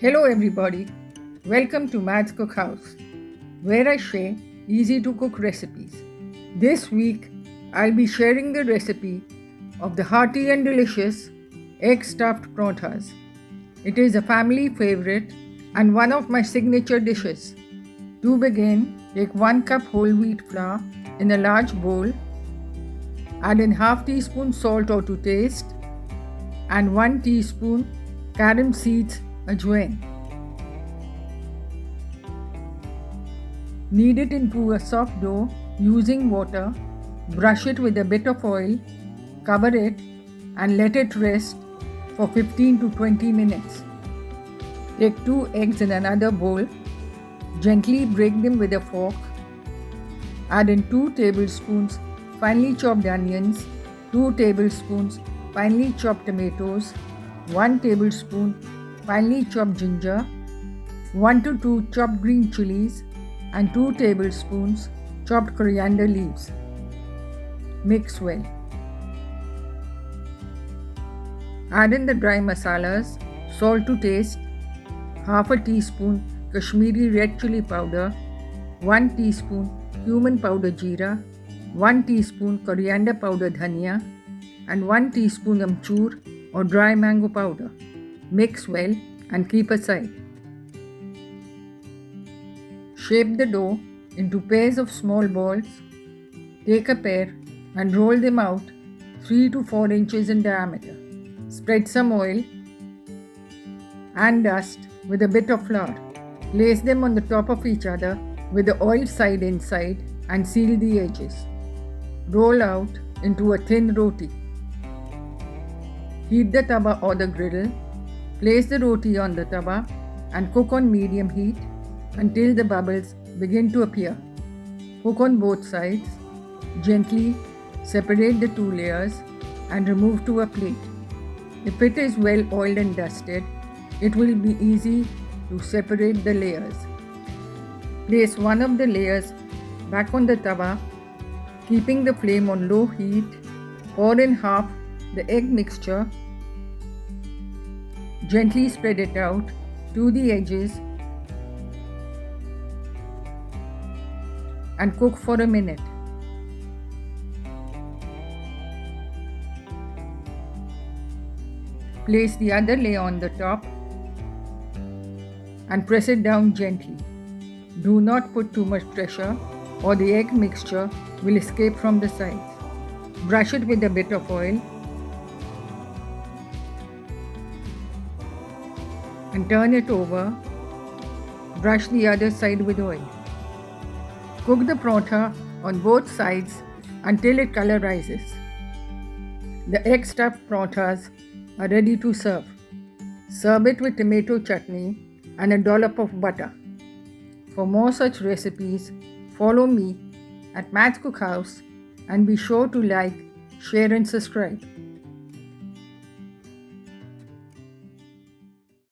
Hello everybody, welcome to Matt's Cookhouse, where I share easy to cook recipes. This week, I'll be sharing the recipe of the hearty and delicious Egg Stuffed Paranthas. It is a family favorite and one of my signature dishes. To begin, take 1 cup whole wheat flour in a large bowl, add in half teaspoon salt or to taste, and 1 teaspoon carom seeds ajwain. Knead it into a soft dough using water, brush it with a bit of oil, cover it and let it rest for 15 to 20 minutes. Take 2 eggs in another bowl, gently break them with a fork, add in 2 tablespoons finely chopped onions, 2 tablespoons finely chopped tomatoes, 1 tablespoon finely chopped ginger, 1 to 2 chopped green chilies, and 2 tablespoons chopped coriander leaves. Mix well. Add in the dry masalas, salt to taste, half a teaspoon Kashmiri red chili powder, 1 teaspoon cumin powder jeera, 1 teaspoon coriander powder dhania, and 1 teaspoon amchur or dry mango powder. Mix well and keep aside. Shape the dough into pairs of small balls. Take a pair and roll them out 3 to 4 inches in diameter. Spread some oil and dust with a bit of flour. Place them on the top of each other with the oil side inside and seal the edges. Roll out into a thin roti. Heat the tawa or the griddle. Place the roti on the tawa and cook on medium heat until the bubbles begin to appear. Cook on both sides. Gently separate the 2 layers and remove to a plate. If it is well oiled and dusted, it will be easy to separate the layers. Place one of the layers back on the tawa, keeping the flame on low heat. Pour in half the egg mixture. Gently spread it out to the edges and cook for a minute. Place the other layer on the top and press it down gently. Do not put too much pressure or the egg mixture will escape from the sides. Brush it with a bit of oil and turn it over. Brush the other side with oil. Cook the parantha on both sides until it colorizes. The egg stuffed paranthas are ready to serve. Serve it with tomato chutney and a dollop of butter. For more such recipes, follow me at Matt's Cookhouse and be sure to like, share and subscribe.